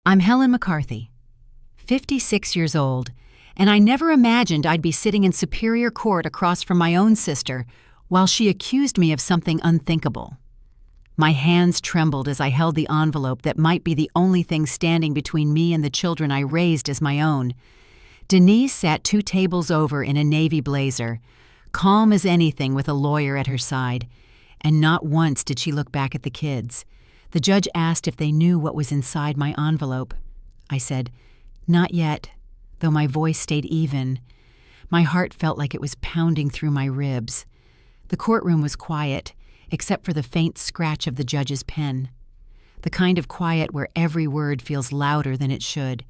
I'm Helen McCarthy, 56 years old, and I never imagined I'd be sitting in superior court across from my own sister while she accused me of something unthinkable. My hands trembled as I held the envelope that might be the only thing standing between me and the children I raised as my own. Denise sat 2 tables over in a navy blazer, calm as anything with a lawyer at her side, and not once did she look back at the kids. The judge asked if they knew what was inside my envelope. I said, "Not yet," though my voice stayed even. My heart felt like it was pounding through my ribs. The courtroom was quiet, except for the faint scratch of the judge's pen. The kind of quiet where every word feels louder than it should.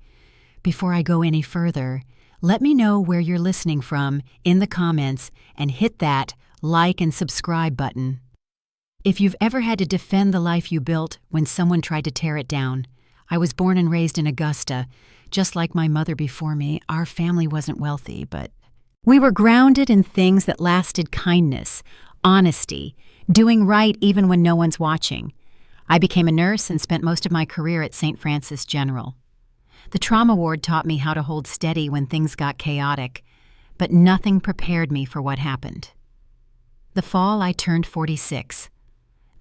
Before I go any further, let me know where you're listening from in the comments and hit that like and subscribe button. If you've ever had to defend the life you built when someone tried to tear it down, I was born and raised in Augusta. Just like my mother before me, our family wasn't wealthy, but we were grounded in things that lasted: kindness, honesty, doing right even when no one's watching. I became a nurse and spent most of my career at St. Francis General. The trauma ward taught me how to hold steady when things got chaotic, but nothing prepared me for what happened. The fall I turned 46.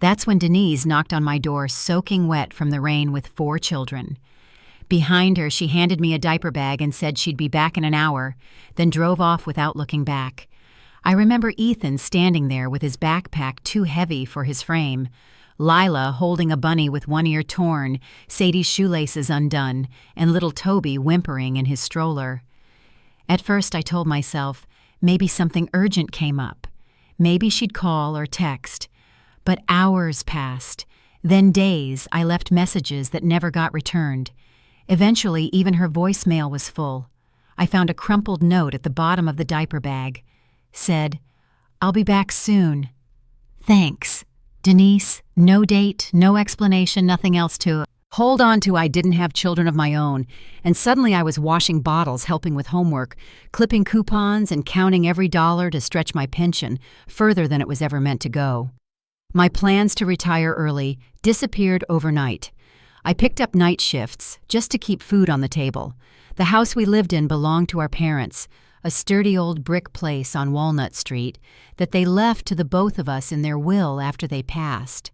That's when Denise knocked on my door soaking wet from the rain with 4 children. Behind her, she handed me a diaper bag and said she'd be back in an hour, then drove off without looking back. I remember Ethan standing there with his backpack too heavy for his frame, Lila holding a bunny with one ear torn, Sadie's shoelaces undone, and little Toby whimpering in his stroller. At first I told myself maybe something urgent came up. Maybe she'd call or text. But hours passed, then days. I left messages that never got returned. Eventually, even her voicemail was full. I found a crumpled note at the bottom of the diaper bag. Said, "I'll be back soon. Thanks. Denise." No date, no explanation, nothing else to hold on to. I didn't have children of my own, and suddenly I was washing bottles, helping with homework, clipping coupons, and counting every dollar to stretch my pension further than it was ever meant to go. My plans to retire early disappeared overnight. I picked up night shifts just to keep food on the table. The house we lived in belonged to our parents, a sturdy old brick place on Walnut Street that they left to the both of us in their will after they passed.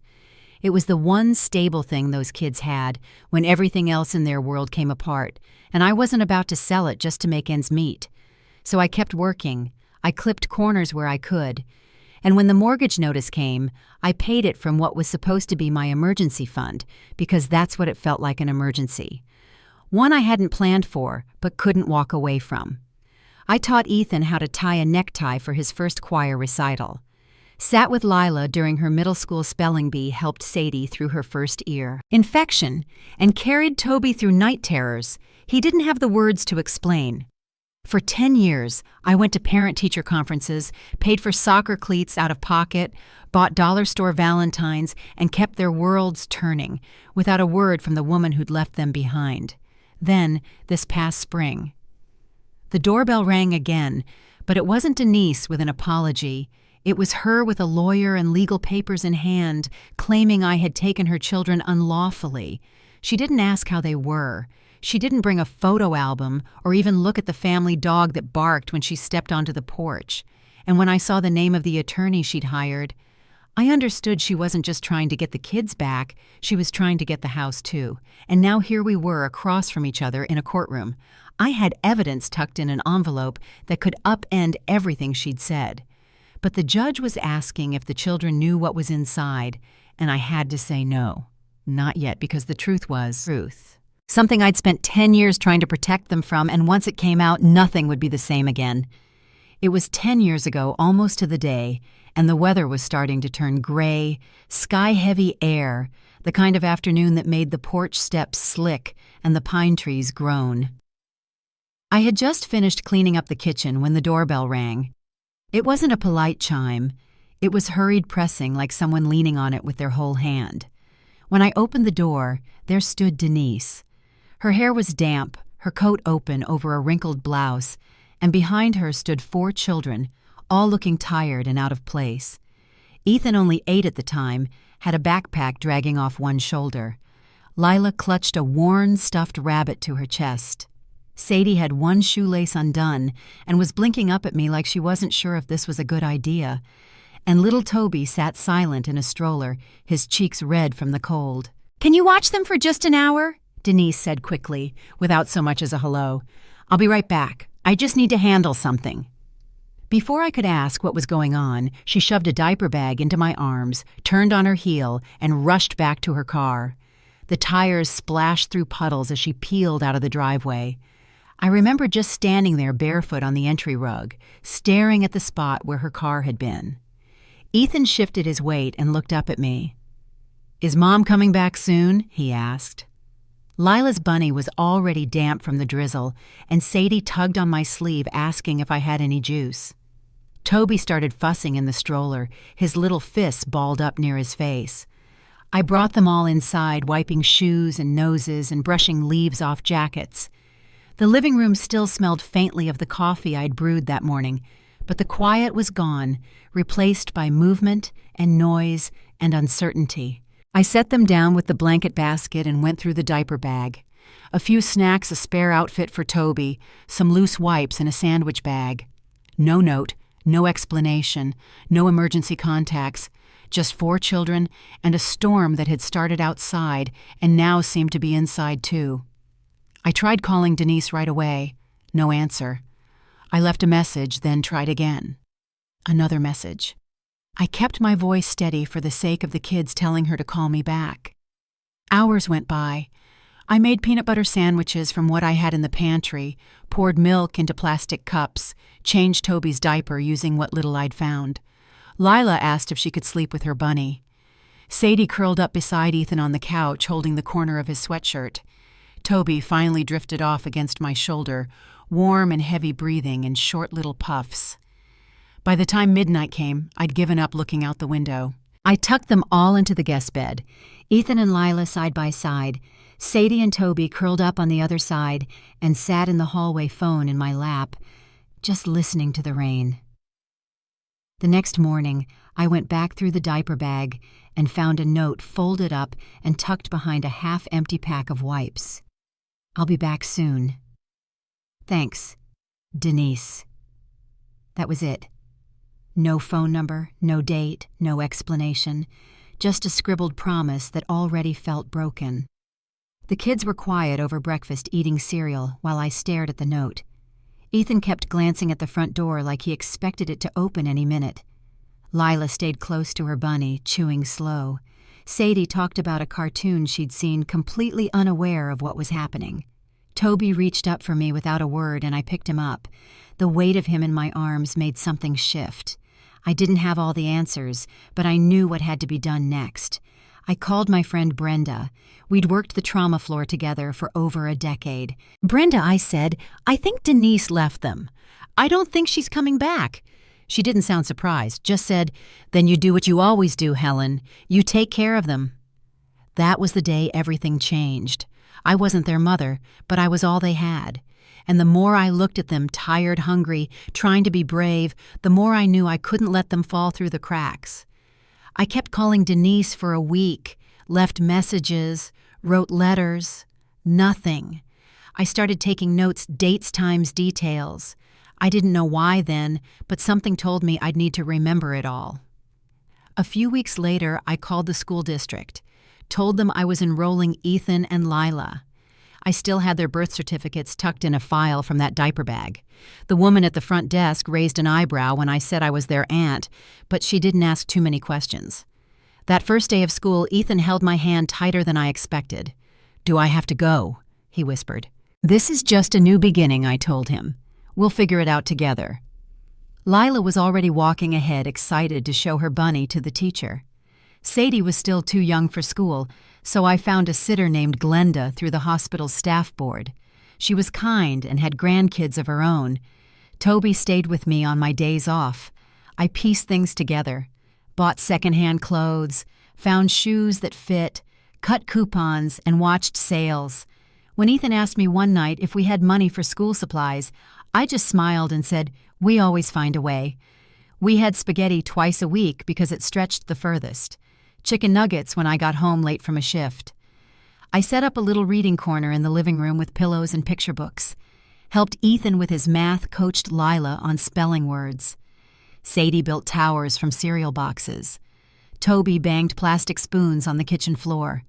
It was the one stable thing those kids had when everything else in their world came apart, and I wasn't about to sell it just to make ends meet. So I kept working. I clipped corners where I could. And when the mortgage notice came, I paid it from what was supposed to be my emergency fund, because that's what it felt like, an emergency. One I hadn't planned for, but couldn't walk away from. I taught Ethan how to tie a necktie for his first choir recital. Sat with Lila during her middle school spelling bee, helped Sadie through her first ear infection, and carried Toby through night terrors. He didn't have the words to explain. For 10 years, I went to parent-teacher conferences, paid for soccer cleats out of pocket, bought dollar store valentines, and kept their worlds turning, without a word from the woman who'd left them behind. Then, this past spring, the doorbell rang again, but it wasn't Denise with an apology. It was her with a lawyer and legal papers in hand, claiming I had taken her children unlawfully. She didn't ask how they were. She didn't bring a photo album or even look at the family dog that barked when she stepped onto the porch. And when I saw the name of the attorney she'd hired, I understood she wasn't just trying to get the kids back, she was trying to get the house too. And now here we were across from each other in a courtroom. I had evidence tucked in an envelope that could upend everything she'd said. But the judge was asking if the children knew what was inside, and I had to say no. Not yet, because the truth was truth. Something I'd spent 10 years trying to protect them from, and once it came out, nothing would be the same again. It was 10 years ago, almost to the day, and the weather was starting to turn gray, sky-heavy air, the kind of afternoon that made the porch steps slick and the pine trees groan. I had just finished cleaning up the kitchen when the doorbell rang. It wasn't a polite chime. It was hurried pressing, like someone leaning on it with their whole hand. When I opened the door, there stood Denise. Her hair was damp, her coat open over a wrinkled blouse, and behind her stood 4 children, all looking tired and out of place. Ethan, only 8 at the time, had a backpack dragging off one shoulder. Lila clutched a worn, stuffed rabbit to her chest. Sadie had one shoelace undone and was blinking up at me like she wasn't sure if this was a good idea. And little Toby sat silent in a stroller, his cheeks red from the cold. "Can you watch them for just an hour?" Denise said quickly, without so much as a hello. "I'll be right back. I just need to handle something." Before I could ask what was going on, she shoved a diaper bag into my arms, turned on her heel, and rushed back to her car. The tires splashed through puddles as she peeled out of the driveway. I remember just standing there barefoot on the entry rug, staring at the spot where her car had been. Ethan shifted his weight and looked up at me. "Is Mom coming back soon?" he asked. Lila's bunny was already damp from the drizzle, and Sadie tugged on my sleeve asking if I had any juice. Toby started fussing in the stroller, his little fists balled up near his face. I brought them all inside, wiping shoes and noses and brushing leaves off jackets. The living room still smelled faintly of the coffee I'd brewed that morning, but the quiet was gone, replaced by movement and noise and uncertainty. I set them down with the blanket basket and went through the diaper bag. A few snacks, a spare outfit for Toby, some loose wipes, and a sandwich bag. No note, no explanation, no emergency contacts, just 4 children and a storm that had started outside and now seemed to be inside too. I tried calling Denise right away. No answer. I left a message, then tried again. Another message. I kept my voice steady for the sake of the kids telling her to call me back. Hours went by. I made peanut butter sandwiches from what I had in the pantry, poured milk into plastic cups, changed Toby's diaper using what little I'd found. Lila asked if she could sleep with her bunny. Sadie curled up beside Ethan on the couch, holding the corner of his sweatshirt. Toby finally drifted off against my shoulder, warm and heavy breathing in short little puffs. By the time midnight came, I'd given up looking out the window. I tucked them all into the guest bed, Ethan and Lila side by side, Sadie and Toby curled up on the other side, and sat in the hallway phone in my lap, just listening to the rain. The next morning, I went back through the diaper bag and found a note folded up and tucked behind a half-empty pack of wipes. "I'll be back soon. Thanks, Denise." That was it. No phone number, no date, no explanation, just a scribbled promise that already felt broken. The kids were quiet over breakfast eating cereal while I stared at the note. Ethan kept glancing at the front door like he expected it to open any minute. Lila stayed close to her bunny, chewing slow. Sadie talked about a cartoon she'd seen, completely unaware of what was happening. Toby reached up for me without a word, and I picked him up. The weight of him in my arms made something shift. I didn't have all the answers, but I knew what had to be done next. I called my friend Brenda. We'd worked the trauma floor together for over a decade. "Brenda," I said, "I think Denise left them. I don't think she's coming back." She didn't sound surprised, just said, "Then you do what you always do, Helen. You take care of them." That was the day everything changed. I wasn't their mother, but I was all they had. And the more I looked at them, tired, hungry, trying to be brave, the more I knew I couldn't let them fall through the cracks. I kept calling Denise for a week, left messages, wrote letters. Nothing. I started taking notes, dates, times, details. I didn't know why then, but something told me I'd need to remember it all. A few weeks later, I called the school district, told them I was enrolling Ethan and Lila. I still had their birth certificates tucked in a file from that diaper bag. The woman at the front desk raised an eyebrow when I said I was their aunt, but she didn't ask too many questions. That first day of school, Ethan held my hand tighter than I expected. "Do I have to go?" he whispered. "This is just a new beginning," I told him. "We'll figure it out together." Lila was already walking ahead, excited to show her bunny to the teacher. Sadie was still too young for school, so I found a sitter named Glenda through the hospital's staff board. She was kind and had grandkids of her own. Toby stayed with me on my days off. I pieced things together, bought secondhand clothes, found shoes that fit, cut coupons, and watched sales. When Ethan asked me one night if we had money for school supplies, I just smiled and said, "We always find a way." We had spaghetti twice a week because it stretched the furthest. Chicken nuggets when I got home late from a shift. I set up a little reading corner in the living room with pillows and picture books, helped Ethan with his math, coached Lila on spelling words. Sadie built towers from cereal boxes. Toby banged plastic spoons on the kitchen floor.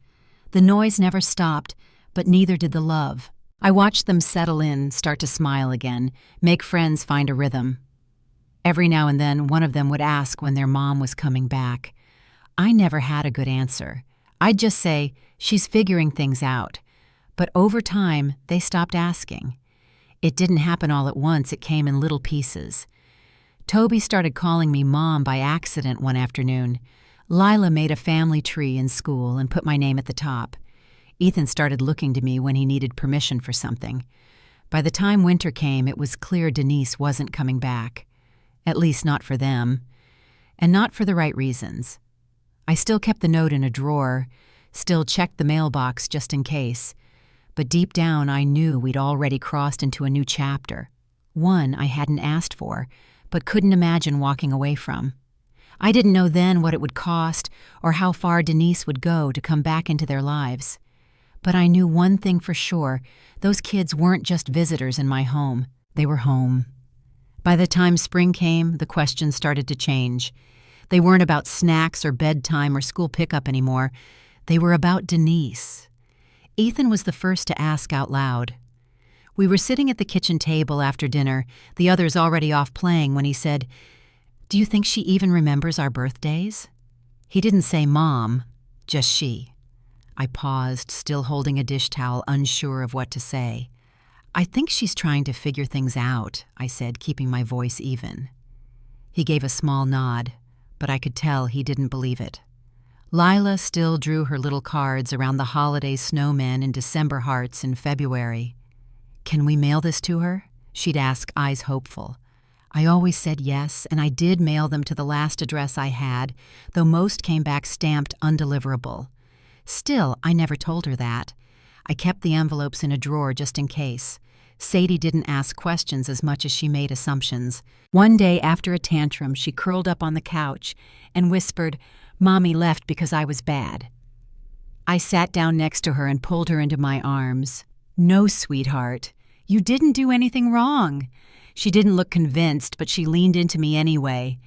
The noise never stopped, but neither did the love. I watched them settle in, start to smile again, make friends find a rhythm. Every now and then, one of them would ask when their mom was coming back. I never had a good answer. I'd just say, "She's figuring things out." But over time, they stopped asking. It didn't happen all at once, it came in little pieces. Toby started calling me Mom by accident one afternoon. Lila made a family tree in school and put my name at the top. Ethan started looking to me when he needed permission for something. By the time winter came, it was clear Denise wasn't coming back. At least not for them. And not for the right reasons. I still kept the note in a drawer, still checked the mailbox just in case. But deep down, I knew we'd already crossed into a new chapter. One I hadn't asked for, but couldn't imagine walking away from. I didn't know then what it would cost or how far Denise would go to come back into their lives. But I knew one thing for sure, those kids weren't just visitors in my home. They were home. By the time spring came, the questions started to change. They weren't about snacks or bedtime or school pickup anymore. They were about Denise. Ethan was the first to ask out loud. We were sitting at the kitchen table after dinner, the others already off playing, when he said, "Do you think she even remembers our birthdays?" He didn't say Mom, just she. I paused, still holding a dish towel, unsure of what to say. "I think she's trying to figure things out," I said, keeping my voice even. He gave a small nod, but I could tell he didn't believe it. Lila still drew her little cards around the holiday snowmen and December hearts in February. "Can we mail this to her?" she'd ask, eyes hopeful. I always said yes, and I did mail them to the last address I had, though most came back stamped undeliverable. Still, I never told her that. I kept the envelopes in a drawer just in case. Sadie didn't ask questions as much as she made assumptions. One day after a tantrum, she curled up on the couch and whispered, "Mommy left because I was bad." I sat down next to her and pulled her into my arms. "No, sweetheart, you didn't do anything wrong." She didn't look convinced, but she leaned into me anyway.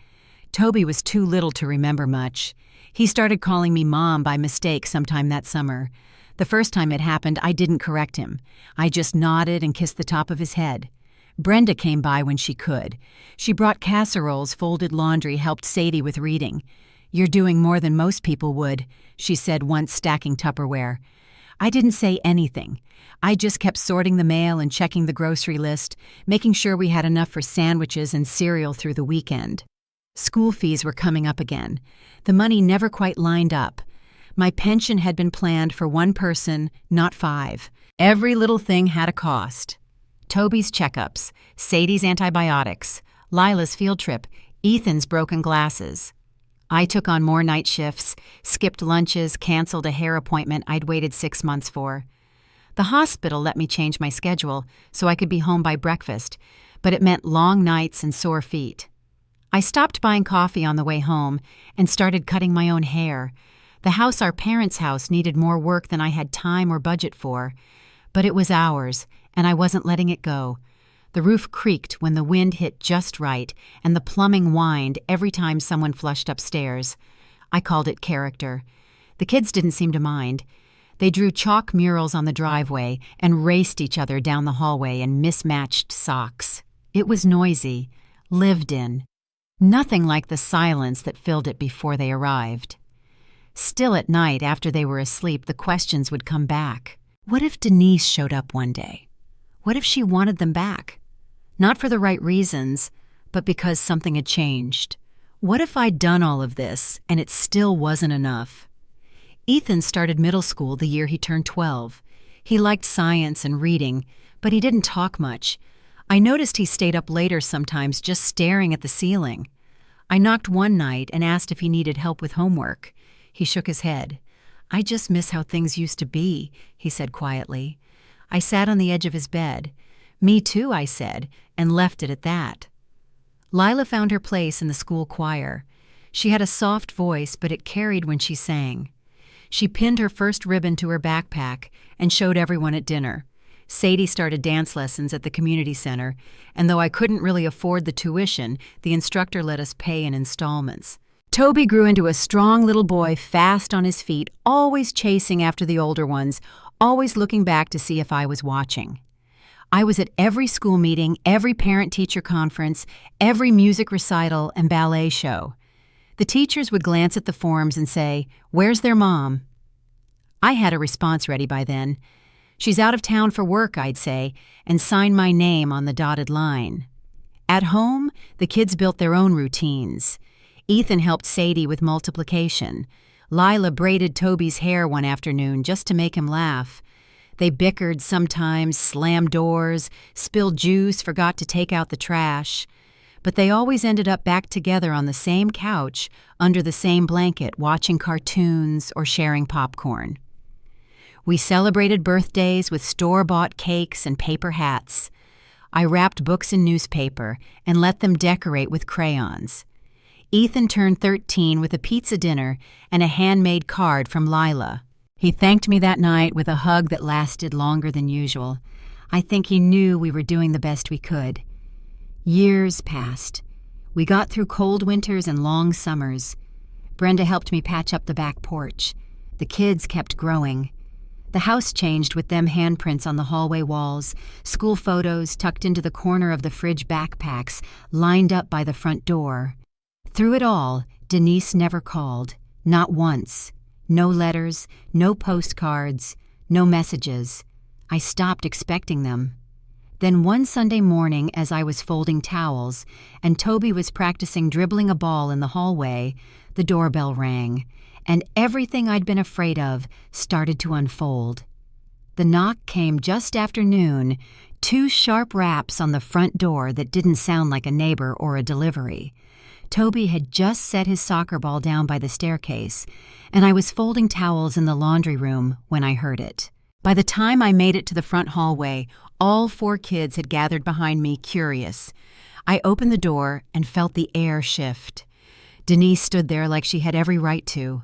Toby was too little to remember much. He started calling me Mom by mistake sometime that summer. The first time it happened, I didn't correct him. I just nodded and kissed the top of his head. Brenda came by when she could. She brought casseroles, folded laundry, helped Sadie with reading. "You're doing more than most people would," she said once, stacking Tupperware. I didn't say anything. I just kept sorting the mail and checking the grocery list, making sure we had enough for sandwiches and cereal through the weekend. School fees were coming up again. The money never quite lined up. My pension had been planned for one person, not 5. Every little thing had a cost. Toby's checkups, Sadie's antibiotics, Lila's field trip, Ethan's broken glasses. I took on more night shifts, skipped lunches, canceled a hair appointment I'd waited 6 months for. The hospital let me change my schedule so I could be home by breakfast, but it meant long nights and sore feet. I stopped buying coffee on the way home and started cutting my own hair. The house, our parents' house, needed more work than I had time or budget for, but it was ours, and I wasn't letting it go. The roof creaked when the wind hit just right, and the plumbing whined every time someone flushed upstairs. I called it character. The kids didn't seem to mind. They drew chalk murals on the driveway and raced each other down the hallway in mismatched socks. It was noisy, lived in. Nothing like the silence that filled it before they arrived. Still at night, after they were asleep, the questions would come back. What if Denise showed up one day? What if she wanted them back? Not for the right reasons, but because something had changed. What if I'd done all of this and it still wasn't enough? Ethan started middle school the year he turned 12. He liked science and reading, but he didn't talk much. I noticed he stayed up later sometimes just staring at the ceiling. I knocked one night and asked if he needed help with homework. He shook his head. "I just miss how things used to be," he said quietly. I sat on the edge of his bed. "Me too," I said, and left it at that. Lila found her place in the school choir. She had a soft voice, but it carried when she sang. She pinned her first ribbon to her backpack and showed everyone at dinner. Sadie started dance lessons at the community center, and though I couldn't really afford the tuition, the instructor let us pay in installments. Toby grew into a strong little boy, fast on his feet, always chasing after the older ones, always looking back to see if I was watching. I was at every school meeting, every parent-teacher conference, every music recital and ballet show. The teachers would glance at the forms and say, "Where's their mom?" I had a response ready by then. "She's out of town for work," I'd say, and sign my name on the dotted line. At home, the kids built their own routines. Ethan helped Sadie with multiplication. Lila braided Toby's hair one afternoon just to make him laugh. They bickered sometimes, slammed doors, spilled juice, forgot to take out the trash. But they always ended up back together on the same couch, under the same blanket, watching cartoons or sharing popcorn. We celebrated birthdays with store-bought cakes and paper hats. I wrapped books in newspaper and let them decorate with crayons. Ethan turned 13 with a pizza dinner and a handmade card from Lila. He thanked me that night with a hug that lasted longer than usual. I think he knew we were doing the best we could. Years passed. We got through cold winters and long summers. Brenda helped me patch up the back porch. The kids kept growing. The house changed with them handprints on the hallway walls, school photos tucked into the corner of the fridge backpacks, lined up by the front door. Through it all, Denise never called, not once. No letters, no postcards, no messages. I stopped expecting them. Then one Sunday morning, as I was folding towels, and Toby was practicing dribbling a ball in the hallway, the doorbell rang, and everything I'd been afraid of started to unfold. The knock came just after noon, 2 sharp raps on the front door that didn't sound like a neighbor or a delivery. Toby had just set his soccer ball down by the staircase, and I was folding towels in the laundry room when I heard it. By the time I made it to the front hallway, all 4 kids had gathered behind me, curious. I opened the door and felt the air shift. Denise stood there like she had every right to.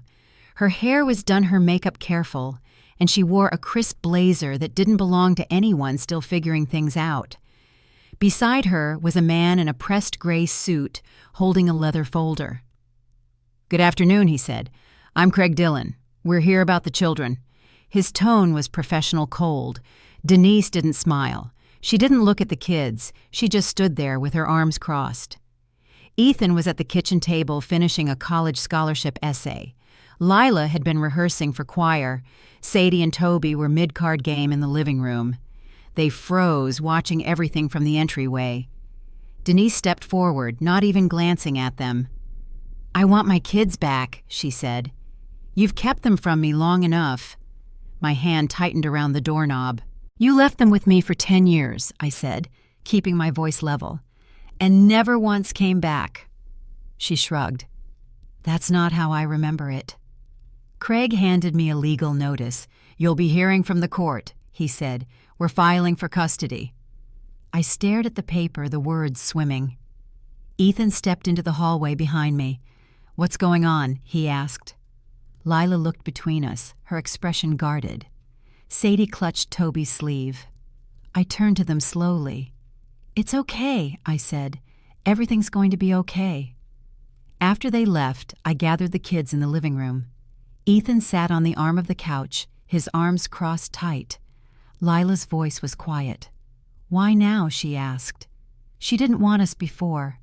Her hair was done her makeup careful, and she wore a crisp blazer that didn't belong to anyone still figuring things out. Beside her was a man in a pressed gray suit holding a leather folder. "Good afternoon," he said. "I'm Craig Dillon. We're here about the children." His tone was professional cold. Denise didn't smile. She didn't look at the kids. She just stood there with her arms crossed. Ethan was at the kitchen table finishing a college scholarship essay. Lila had been rehearsing for choir. Sadie and Toby were mid-card game in the living room. They froze, watching everything from the entryway. Denise stepped forward, not even glancing at them. "I want my kids back," she said. "You've kept them from me long enough." My hand tightened around the doorknob. "You left them with me for 10 years, I said, keeping my voice level, "and never once came back." She shrugged. "That's not how I remember it." Craig handed me a legal notice. "You'll be hearing from the court," he said. "We're filing for custody." I stared at the paper, the words swimming. Ethan stepped into the hallway behind me. "What's going on?" he asked. Lila looked between us, her expression guarded. Sadie clutched Toby's sleeve. I turned to them slowly. "It's okay," I said. "Everything's going to be okay." After they left, I gathered the kids in the living room. Ethan sat on the arm of the couch, his arms crossed tight. Lila's voice was quiet. "Why now?" she asked. She didn't want us before.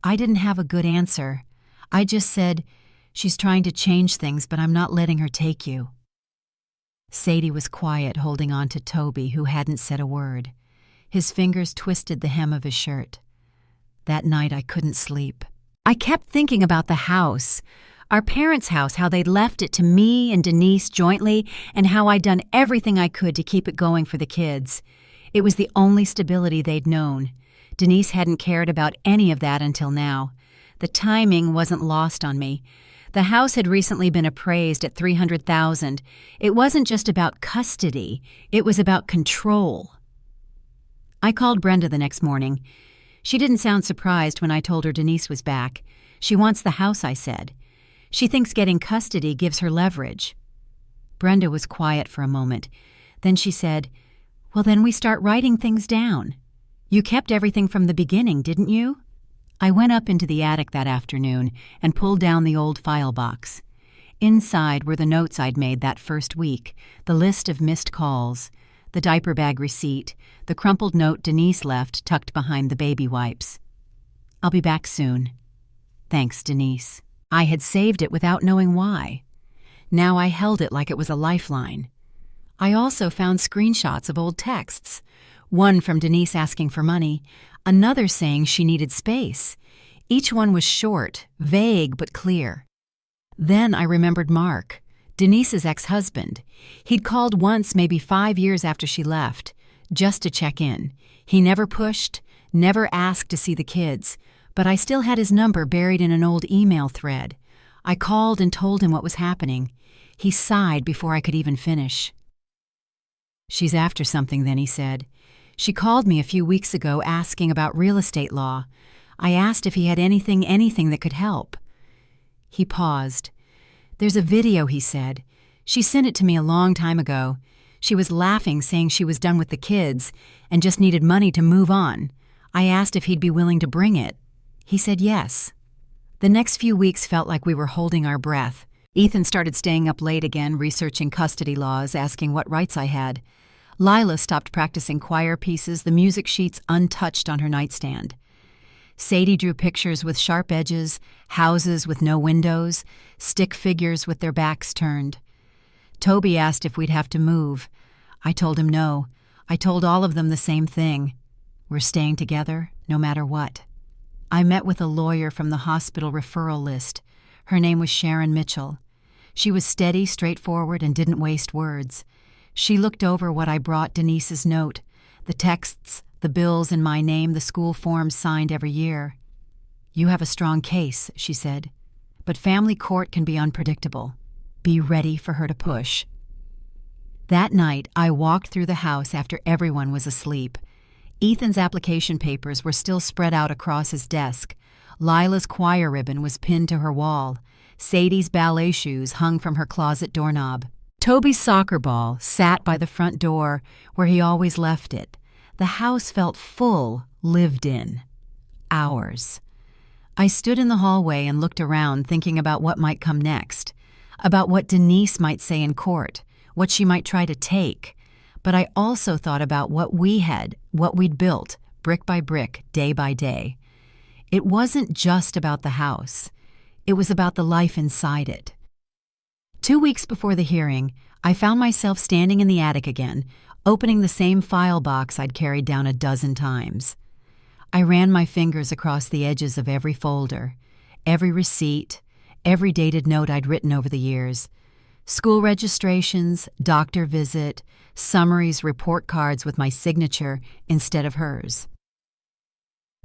I didn't have a good answer. I just said, "She's trying to change things, but I'm not letting her take you." Sadie was quiet, holding on to Toby, who hadn't said a word. His fingers twisted the hem of his shirt. That night I couldn't sleep. I kept thinking about the house, our parents' house, how they'd left it to me and Denise jointly, and how I'd done everything I could to keep it going for the kids. It was the only stability they'd known. Denise hadn't cared about any of that until now. The timing wasn't lost on me. The house had recently been appraised at $300,000. It wasn't just about custody. It was about control. I called Brenda the next morning. She didn't sound surprised when I told her Denise was back. She wants the house, I said. She thinks getting custody gives her leverage. Brenda was quiet for a moment. Then she said, "Well, then we start writing things down. You kept everything from the beginning, didn't you?" I went up into the attic that afternoon and pulled down the old file box. Inside were the notes I'd made that first week, the list of missed calls, the diaper bag receipt, the crumpled note Denise left tucked behind the baby wipes. "I'll be back soon. Thanks, Denise." I had saved it without knowing why. Now I held it like it was a lifeline. I also found screenshots of old texts, one from Denise asking for money, another saying she needed space. Each one was short, vague but clear. Then I remembered Mark, Denise's ex-husband. He'd called once, maybe 5 years after she left, just to check in. He never pushed, never asked to see the kids, but I still had his number buried in an old email thread. I called and told him what was happening. He sighed before I could even finish. "She's after something then," he said. "She called me a few weeks ago asking about real estate law. I asked if he had anything that could help." He paused. "There's a video," he said. "She sent it to me a long time ago. She was laughing, saying she was done with the kids and just needed money to move on. I asked if he'd be willing to bring it. He said yes." The next few weeks felt like we were holding our breath. Ethan started staying up late again, researching custody laws, asking what rights I had. Lila stopped practicing choir pieces, the music sheets untouched on her nightstand. Sadie drew pictures with sharp edges, houses with no windows, stick figures with their backs turned. Toby asked if we'd have to move. I told him no. I told all of them the same thing. We're staying together, no matter what. I met with a lawyer from the hospital referral list. Her name was Sharon Mitchell. She was steady, straightforward, and didn't waste words. She looked over what I brought Denise's note, the texts, the bills in my name, the school forms signed every year. "You have a strong case," she said, "but family court can be unpredictable. Be ready for her to push." That night, I walked through the house after everyone was asleep. Ethan's application papers were still spread out across his desk. Lila's choir ribbon was pinned to her wall. Sadie's ballet shoes hung from her closet doorknob. Toby's soccer ball sat by the front door where he always left it. The house felt full, lived in. Ours. I stood in the hallway and looked around, thinking about what might come next, about what Denise might say in court, what she might try to take. But I also thought about what we'd built, brick by brick, day by day. It wasn't just about the house. It was about the life inside it. 2 weeks before the hearing, I found myself standing in the attic again, opening the same file box I'd carried down a dozen times. I ran my fingers across the edges of every folder, every receipt, every dated note I'd written over the years. School registrations, doctor visit, summaries, report cards with my signature instead of hers.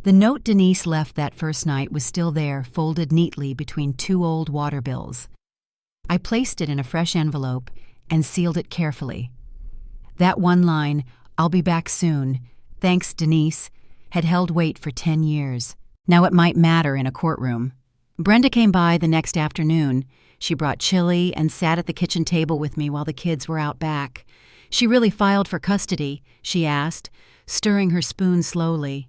The note Denise left that first night was still there, folded neatly between 2 old water bills. I placed it in a fresh envelope and sealed it carefully. That one line, "I'll be back soon, thanks, Denise," had held weight for 10 years. Now it might matter in a courtroom. Brenda came by the next afternoon. She brought chili and sat at the kitchen table with me while the kids were out back. "She really filed for custody?" she asked, stirring her spoon slowly.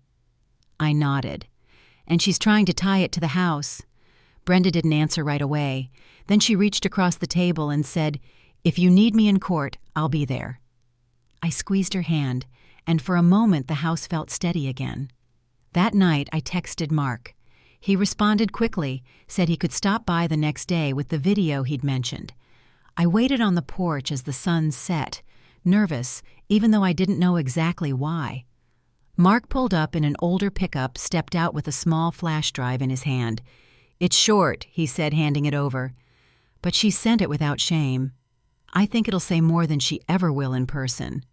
I nodded. "And she's trying to tie it to the house." Brenda didn't answer right away. Then she reached across the table and said, "If you need me in court, I'll be there." I squeezed her hand, and for a moment the house felt steady again. That night I texted Mark. He responded quickly, said he could stop by the next day with the video he'd mentioned. I waited on the porch as the sun set, nervous, even though I didn't know exactly why. Mark pulled up in an older pickup, stepped out with a small flash drive in his hand. "It's short," he said, handing it over. But she sent it without shame. "I think it'll say more than she ever will in person."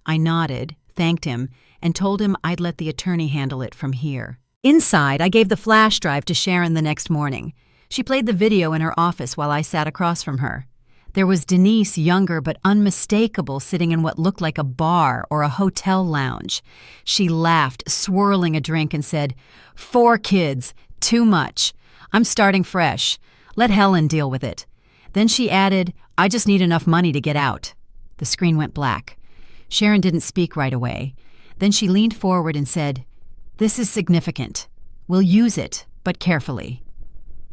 I nodded, thanked him, and told him I'd let the attorney handle it from here. Inside, I gave the flash drive to Sharon the next morning. She played the video in her office while I sat across from her. There was Denise, younger but unmistakable, sitting in what looked like a bar or a hotel lounge. She laughed, swirling a drink, and said, "4 kids, too much. I'm starting fresh. Let Helen deal with it." Then she added, I just need enough money to get out." The screen went black. Sharon didn't speak right away. Then she leaned forward and said, "This is significant. We'll use it, but carefully."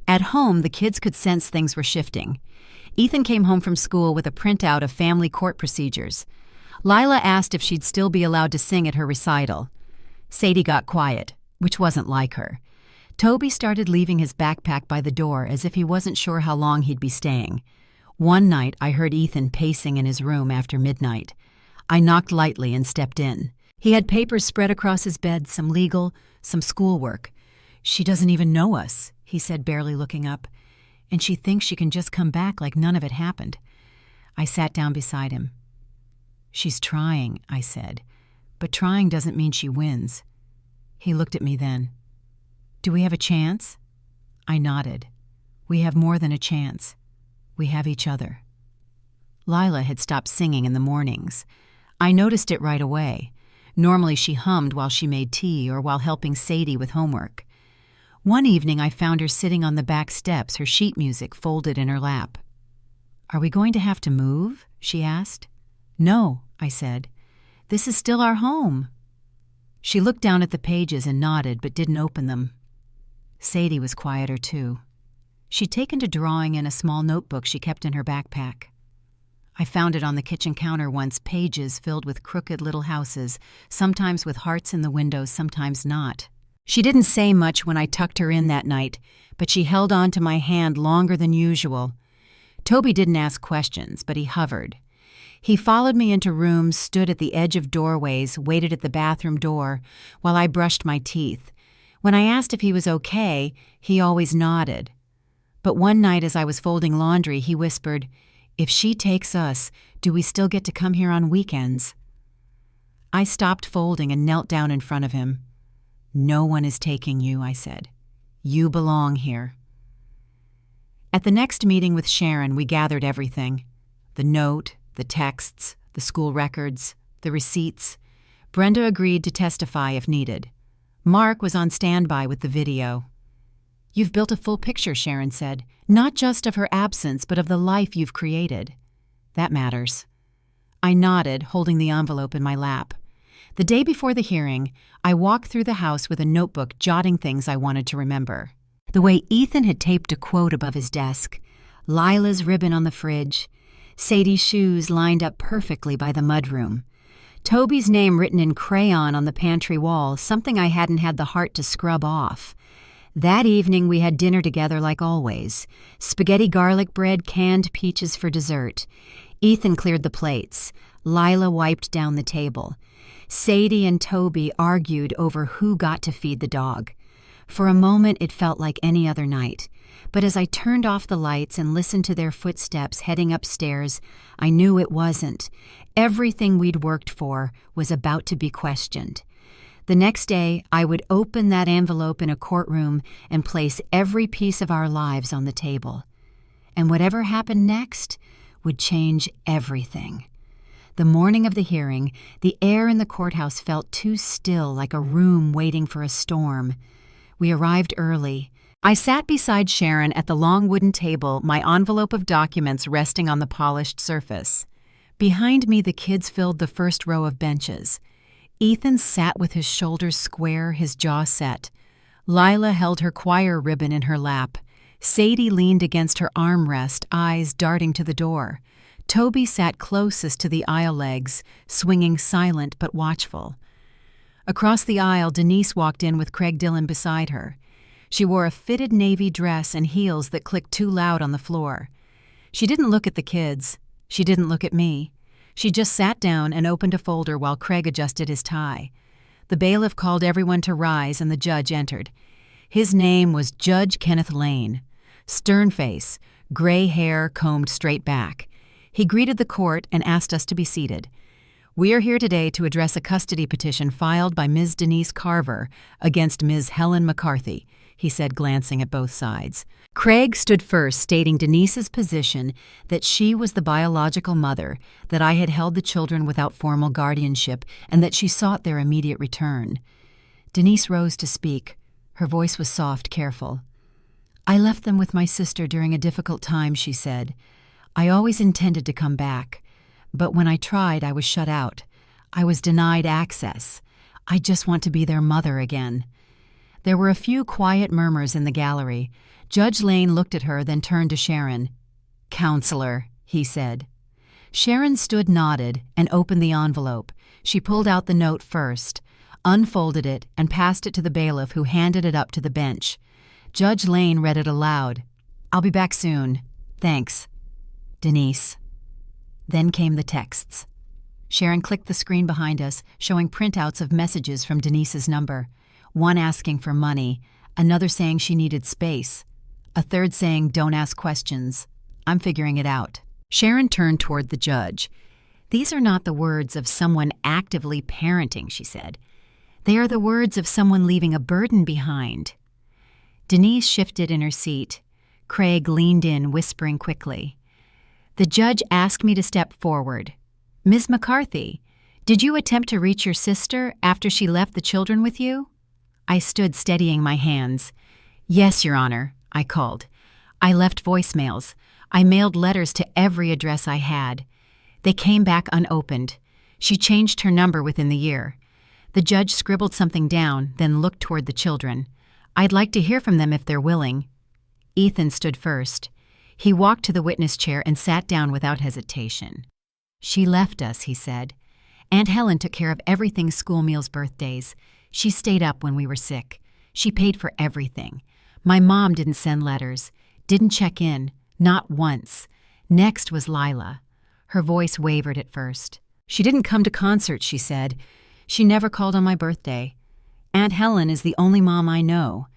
At home, the kids could sense things were shifting. Ethan came home from school with a printout of family court procedures. Lila asked if she'd still be allowed to sing at her recital. Sadie got quiet, which wasn't like her. Toby started leaving his backpack by the door as if he wasn't sure how long he'd be staying. One night, I heard Ethan pacing in his room after midnight. I knocked lightly and stepped in. He had papers spread across his bed, some legal, some schoolwork. "She doesn't even know us," he said, barely looking up. "And she thinks she can just come back like none of it happened." I sat down beside him. "She's trying," I said, "but trying doesn't mean she wins." He looked at me then. "Do we have a chance?" I nodded. "We have more than a chance. We have each other." Lila had stopped singing in the mornings. I noticed it right away. Normally she hummed while she made tea or while helping Sadie with homework. One evening I found her sitting on the back steps, her sheet music folded in her lap. "Are we going to have to move?" she asked. "No," I said. "This is still our home." She looked down at the pages and nodded but didn't open them. Sadie was quieter too. She'd taken to drawing in a small notebook she kept in her backpack. I found it on the kitchen counter once, pages filled with crooked little houses, sometimes with hearts in the windows, sometimes not. She didn't say much when I tucked her in that night, but she held on to my hand longer than usual. Toby didn't ask questions, but he hovered. He followed me into rooms, stood at the edge of doorways, waited at the bathroom door while I brushed my teeth. When I asked if he was okay, he always nodded. But one night as I was folding laundry, he whispered, "If she takes us, do we still get to come here on weekends?" I stopped folding and knelt down in front of him. "No one is taking you," I said. "You belong here." At the next meeting with Sharon, we gathered everything. The note, the texts, the school records, the receipts. Brenda agreed to testify if needed. Mark was on standby with the video. "You've built a full picture," Sharon said, "not just of her absence, but of the life you've created. That matters." I nodded, holding the envelope in my lap. The day before the hearing, I walked through the house with a notebook jotting things I wanted to remember. The way Ethan had taped a quote above his desk, Lila's ribbon on the fridge, Sadie's shoes lined up perfectly by the mudroom, Toby's name written in crayon on the pantry wall, something I hadn't had the heart to scrub off. That evening we had dinner together like always. Spaghetti garlic bread, canned peaches for dessert. Ethan cleared the plates. Lila wiped down the table. Sadie and Toby argued over who got to feed the dog. For a moment it felt like any other night. But as I turned off the lights and listened to their footsteps heading upstairs, I knew it wasn't. Everything we'd worked for was about to be questioned. The next day, I would open that envelope in a courtroom and place every piece of our lives on the table. And whatever happened next would change everything. The morning of the hearing, the air in the courthouse felt too still, like a room waiting for a storm. We arrived early. I sat beside Sharon at the long wooden table, my envelope of documents resting on the polished surface. Behind me, the kids filled the first row of benches. Ethan sat with his shoulders square, his jaw set. Lila held her choir ribbon in her lap. Sadie leaned against her armrest, eyes darting to the door. Toby sat closest to the aisle legs, swinging silent but watchful. Across the aisle, Denise walked in with Craig Dillon beside her. She wore a fitted navy dress and heels that clicked too loud on the floor. She didn't look at the kids. She didn't look at me. She just sat down and opened a folder while Craig adjusted his tie. The bailiff called everyone to rise and the judge entered. His name was Judge Kenneth Lane. Stern face, gray hair combed straight back. He greeted the court and asked us to be seated. "We are here today to address a custody petition filed by Ms. Denise Carver against Ms. Helen McCarthy," he said, glancing at both sides. Craig stood first, stating Denise's position that she was the biological mother, that I had held the children without formal guardianship, and that she sought their immediate return. Denise rose to speak. Her voice was soft, careful. "I left them with my sister during a difficult time," she said. I always intended to come back, but when I tried, I was shut out. I was denied access. I just want to be their mother again." There were a few quiet murmurs in the gallery. Judge Lane looked at her, then turned to Sharon. "Counselor," he said. Sharon stood, nodded, and opened the envelope. She pulled out the note first, unfolded it, and passed it to the bailiff, who handed it up to the bench. Judge Lane read it aloud. "I'll be back soon. Thanks. Denise." Then came the texts. Sharon clicked the screen behind us, showing printouts of messages from Denise's number. One asking for money, another saying she needed space, a third saying, "Don't ask questions. I'm figuring it out." Sharon turned toward the judge. "These are not the words of someone actively parenting," she said. "They are the words of someone leaving a burden behind." Denise shifted in her seat. Craig leaned in, whispering quickly. "The judge asked me to step forward. Ms. McCarthy, did you attempt to reach your sister after she left the children with you?" I stood steadying my hands. "Yes, Your Honor," I called. "I left voicemails. I mailed letters to every address I had. They came back unopened. She changed her number within the year." The judge scribbled something down, then looked toward the children. "I'd like to hear from them if they're willing." Ethan stood first. He walked to the witness chair and sat down without hesitation. "She left us," he said. "Aunt Helen took care of everything: school meals, birthdays. She stayed up when we were sick. She paid for everything. My mom didn't send letters, didn't check in, not once. Next was Lila." Her voice wavered at first. "She didn't come to concerts," she said. "She never called on my birthday. Aunt Helen is the only mom I know."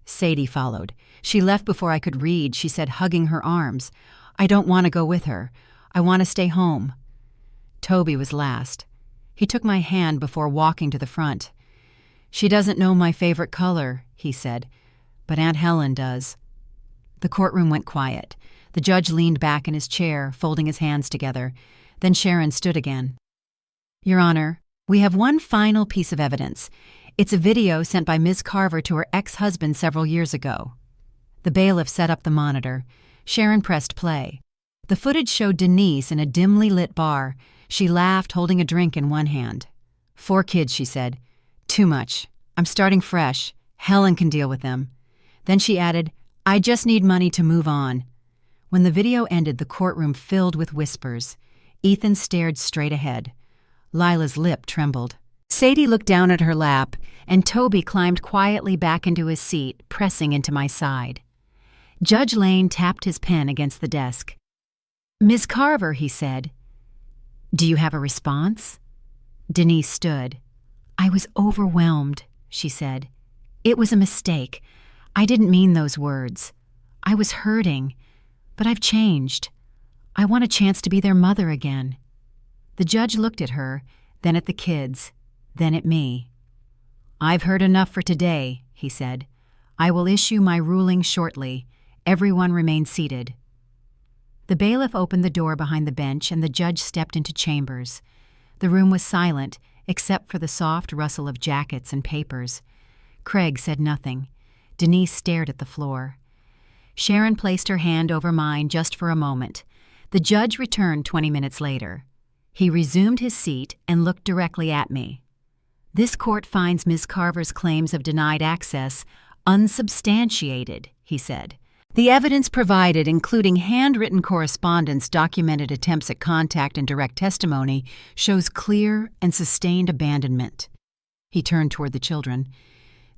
Sadie followed. "She left before I could read," she said, hugging her arms. "I don't want to go with her. I want to stay home." Toby was last. He took my hand before walking to the front. "She doesn't know my favorite color," he said, "but Aunt Helen does." The courtroom went quiet. The judge leaned back in his chair, folding his hands together. Then Sharon stood again. "Your Honor, we have one final piece of evidence. It's a video sent by Ms. Carver to her ex-husband several years ago." The bailiff set up the monitor. Sharon pressed play. The footage showed Denise in a dimly lit bar. She laughed, holding a drink in one hand. "4 kids," she said. "Too much. I'm starting fresh. Helen can deal with them." Then she added, "I just need money to move on." When the video ended, the courtroom filled with whispers. Ethan stared straight ahead. Lila's lip trembled. Sadie looked down at her lap, and Toby climbed quietly back into his seat, pressing into my side. Judge Lane tapped his pen against the desk. "Ms. Carver," he said. "Do you have a response?" Denise stood. "I was overwhelmed," she said. "It was a mistake. I didn't mean those words. I was hurting, but I've changed. I want a chance to be their mother again." The judge looked at her, then at the kids, then at me. "I've heard enough for today," he said. "I will issue my ruling shortly. Everyone remain seated." The bailiff opened the door behind the bench, and the judge stepped into chambers. The room was silent, except for the soft rustle of jackets and papers. Craig said nothing. Denise stared at the floor. Sharon placed her hand over mine just for a moment. The judge returned 20 minutes later. He resumed his seat and looked directly at me. "This court finds Ms. Carver's claims of denied access unsubstantiated," he said. "The evidence provided, including handwritten correspondence, documented attempts at contact, and direct testimony, shows clear and sustained abandonment." He turned toward the children.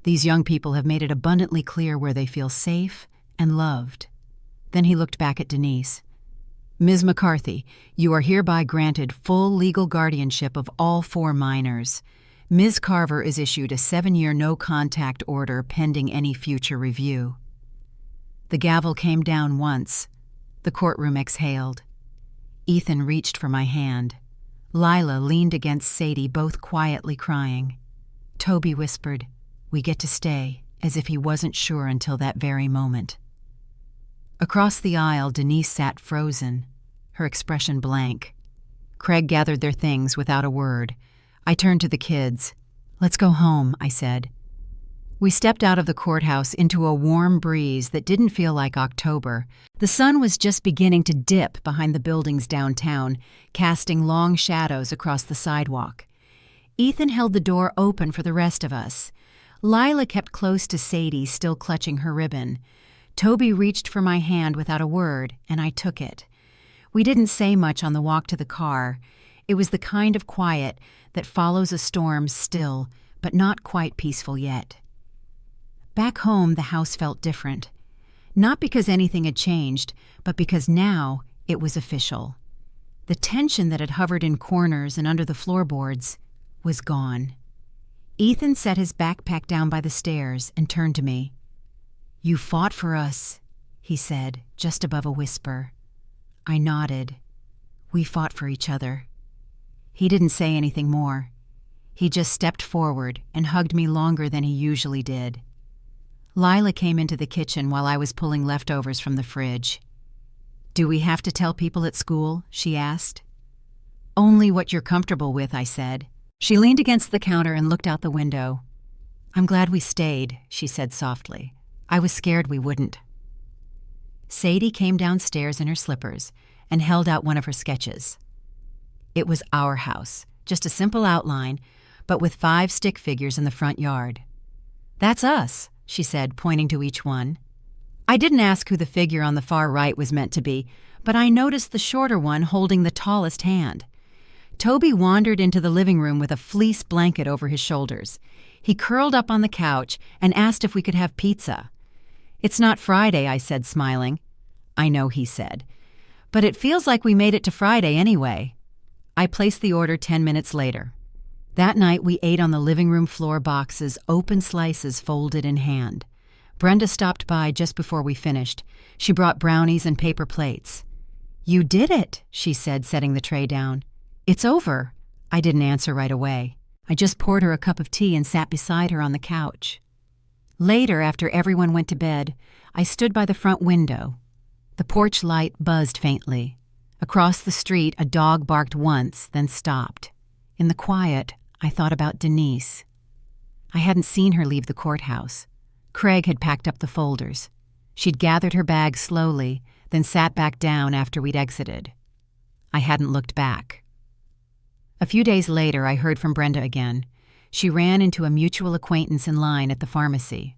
"These young people have made it abundantly clear where they feel safe and loved." Then he looked back at Denise. "Ms. McCarthy, you are hereby granted full legal guardianship of all 4 minors. Ms. Carver is issued a 7-year no-contact order pending any future review." The gavel came down once. The courtroom exhaled. Ethan reached for my hand. Lila leaned against Sadie, both quietly crying. Toby whispered, "We get to stay," as if he wasn't sure until that very moment. Across the aisle, Denise sat frozen, her expression blank. Craig gathered their things without a word. I turned to the kids. "Let's go home," I said. We stepped out of the courthouse into a warm breeze that didn't feel like October. The sun was just beginning to dip behind the buildings downtown, casting long shadows across the sidewalk. Ethan held the door open for the rest of us. Lila kept close to Sadie, still clutching her ribbon. Toby reached for my hand without a word, and I took it. We didn't say much on the walk to the car. It was the kind of quiet that follows a storm, still, but not quite peaceful yet. Back home, the house felt different. Not because anything had changed, but because now it was official. The tension that had hovered in corners and under the floorboards was gone. Ethan set his backpack down by the stairs and turned to me. "You fought for us," he said, just above a whisper. I nodded. We fought for each other. He didn't say anything more. He just stepped forward and hugged me longer than he usually did. Lila came into the kitchen while I was pulling leftovers from the fridge. "Do we have to tell people at school?" she asked. "Only what you're comfortable with," I said. She leaned against the counter and looked out the window. "I'm glad we stayed," she said softly. "I was scared we wouldn't." Sadie came downstairs in her slippers and held out one of her sketches. It was our house, just a simple outline, but with 5 stick figures in the front yard. "That's us," she said, pointing to each one. I didn't ask who the figure on the far right was meant to be, but I noticed the shorter one holding the tallest hand. Toby wandered into the living room with a fleece blanket over his shoulders. He curled up on the couch and asked if we could have pizza. "It's not Friday," I said, smiling. "I know," he said. "But it feels like we made it to Friday anyway." I placed the order 10 minutes later. That night, we ate on the living room floor boxes, open slices folded in hand. Brenda stopped by just before we finished. She brought brownies and paper plates. "You did it," she said, setting the tray down. "It's over." I didn't answer right away. I just poured her a cup of tea and sat beside her on the couch. Later, after everyone went to bed, I stood by the front window. The porch light buzzed faintly. Across the street, a dog barked once, then stopped. In the quiet, I thought about Denise. I hadn't seen her leave the courthouse. Craig had packed up the folders. She'd gathered her bag slowly, then sat back down after we'd exited. I hadn't looked back. A few days later, I heard from Brenda again. She ran into a mutual acquaintance in line at the pharmacy.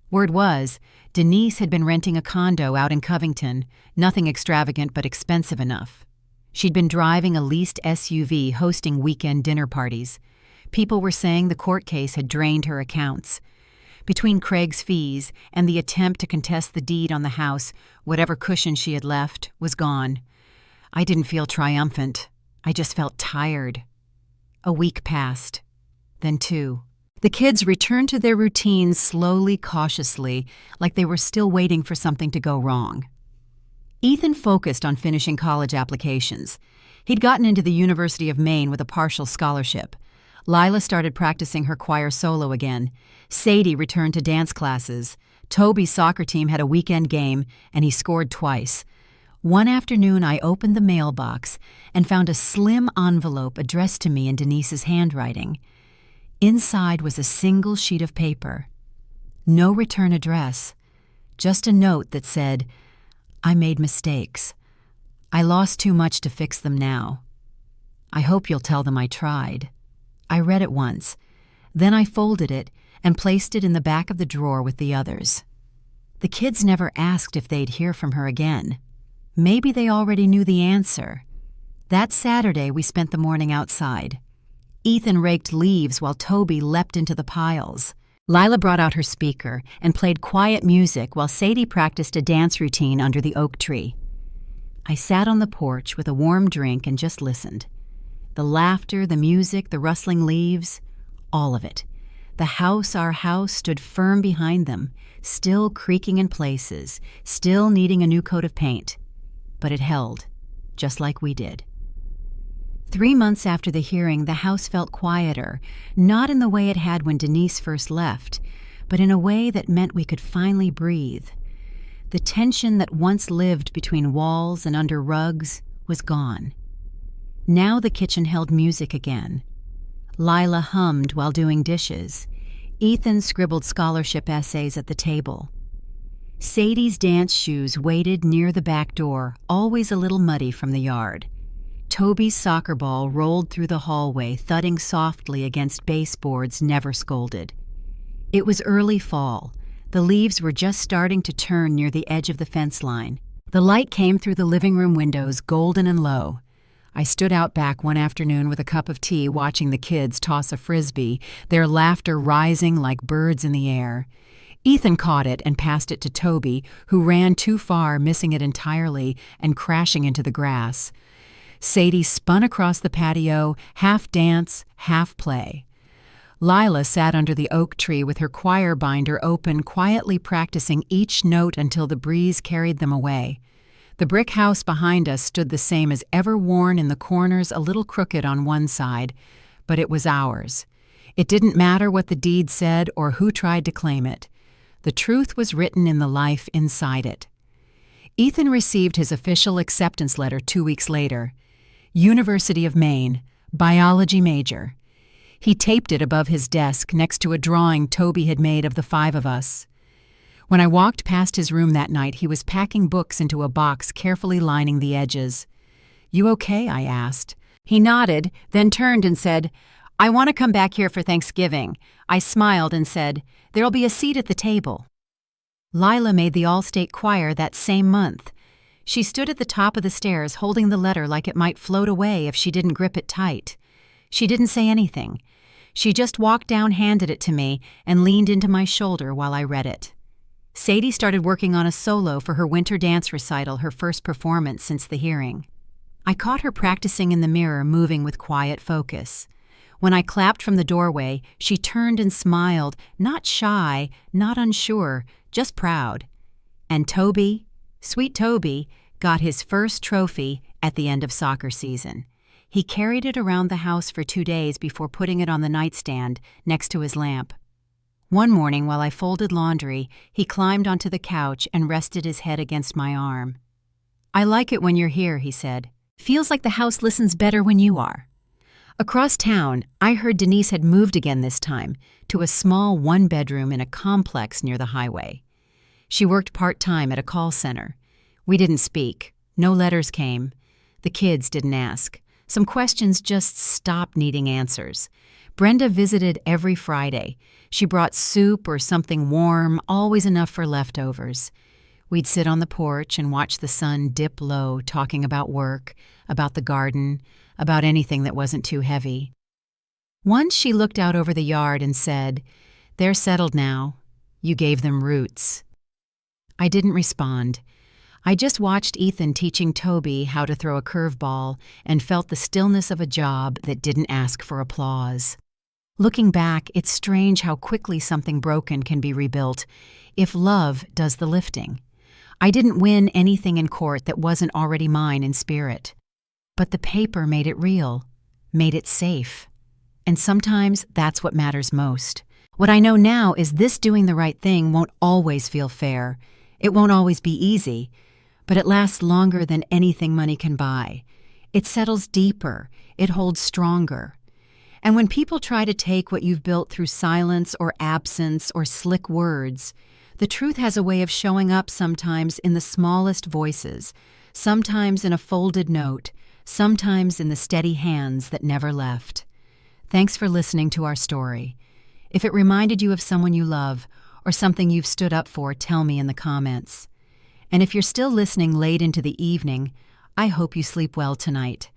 Word was, Denise had been renting a condo out in Covington, nothing extravagant but expensive enough. She'd been driving a leased SUV hosting weekend dinner parties. People were saying the court case had drained her accounts. Between Craig's fees and the attempt to contest the deed on the house, whatever cushion she had left was gone. I didn't feel triumphant. I just felt tired. A week passed. Then 2. The kids returned to their routines slowly, cautiously, like they were still waiting for something to go wrong. Ethan focused on finishing college applications. He'd gotten into the University of Maine with a partial scholarship. Lila started practicing her choir solo again. Sadie returned to dance classes. Toby's soccer team had a weekend game, and he scored twice. One afternoon, I opened the mailbox and found a slim envelope addressed to me in Denise's handwriting. Inside was a single sheet of paper. No return address. Just a note that said, "I made mistakes. I lost too much to fix them now. I hope you'll tell them I tried." I read it once. Then I folded it and placed it in the back of the drawer with the others. The kids never asked if they'd hear from her again. Maybe they already knew the answer. That Saturday, we spent the morning outside. Ethan raked leaves while Toby leapt into the piles. Lila brought out her speaker and played quiet music while Sadie practiced a dance routine under the oak tree. I sat on the porch with a warm drink and just listened. The laughter, the music, the rustling leaves, all of it. The house, our house, stood firm behind them, still creaking in places, still needing a new coat of paint. But it held, just like we did. 3 months after the hearing, the house felt quieter, not in the way it had when Denise first left, but in a way that meant we could finally breathe. The tension that once lived between walls and under rugs was gone. Now the kitchen held music again. Lila hummed while doing dishes. Ethan scribbled scholarship essays at the table. Sadie's dance shoes waited near the back door, always a little muddy from the yard. Toby's soccer ball rolled through the hallway, thudding softly against baseboards never scolded. It was early fall. The leaves were just starting to turn near the edge of the fence line. The light came through the living room windows, golden and low. I stood out back one afternoon with a cup of tea watching the kids toss a frisbee, their laughter rising like birds in the air. Ethan caught it and passed it to Toby, who ran too far, missing it entirely and crashing into the grass. Sadie spun across the patio, half dance, half play. Lila sat under the oak tree with her choir binder open, quietly practicing each note until the breeze carried them away. The brick house behind us stood the same as ever, worn in the corners, a little crooked on one side, but it was ours. It didn't matter what the deed said or who tried to claim it. The truth was written in the life inside it. Ethan received his official acceptance letter 2 weeks later. University of Maine, biology major. He taped it above his desk next to a drawing Toby had made of the 5 of us. When I walked past his room that night, he was packing books into a box, carefully lining the edges. "You okay?" I asked. He nodded, then turned and said, "I want to come back here for Thanksgiving." I smiled and said, "There'll be a seat at the table." Lila made the all-state choir that same month. She stood at the top of the stairs holding the letter like it might float away if she didn't grip it tight. She didn't say anything. She just walked down, handed it to me, and leaned into my shoulder while I read it. Sadie started working on a solo for her winter dance recital, her first performance since the hearing. I caught her practicing in the mirror, moving with quiet focus. When I clapped from the doorway, she turned and smiled, not shy, not unsure, just proud. And Toby, sweet Toby, got his first trophy at the end of soccer season. He carried it around the house for 2 days before putting it on the nightstand next to his lamp. One morning, while I folded laundry, he climbed onto the couch and rested his head against my arm. "I like it when you're here," he said. "Feels like the house listens better when you are." Across town, I heard Denise had moved again this time, to a small one-bedroom in a complex near the highway. She worked part-time at a call center. We didn't speak. No letters came. The kids didn't ask. Some questions just stopped needing answers. Brenda visited every Friday. She brought soup or something warm, always enough for leftovers. We'd sit on the porch and watch the sun dip low, talking about work, about the garden, about anything that wasn't too heavy. Once she looked out over the yard and said, "They're settled now. You gave them roots." I didn't respond. I just watched Ethan teaching Toby how to throw a curveball and felt the stillness of a job that didn't ask for applause. Looking back, it's strange how quickly something broken can be rebuilt if love does the lifting. I didn't win anything in court that wasn't already mine in spirit. But the paper made it real, made it safe. And sometimes that's what matters most. What I know now is this doing the right thing won't always feel fair. It won't always be easy, but it lasts longer than anything money can buy. It settles deeper. It holds stronger. And when people try to take what you've built through silence or absence or slick words, the truth has a way of showing up sometimes in the smallest voices, sometimes in a folded note, sometimes in the steady hands that never left. Thanks for listening to our story. If it reminded you of someone you love or something you've stood up for, tell me in the comments. And if you're still listening late into the evening, I hope you sleep well tonight,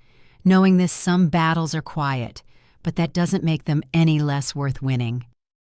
knowing this some battles are quiet, but that doesn't make them any less worth winning.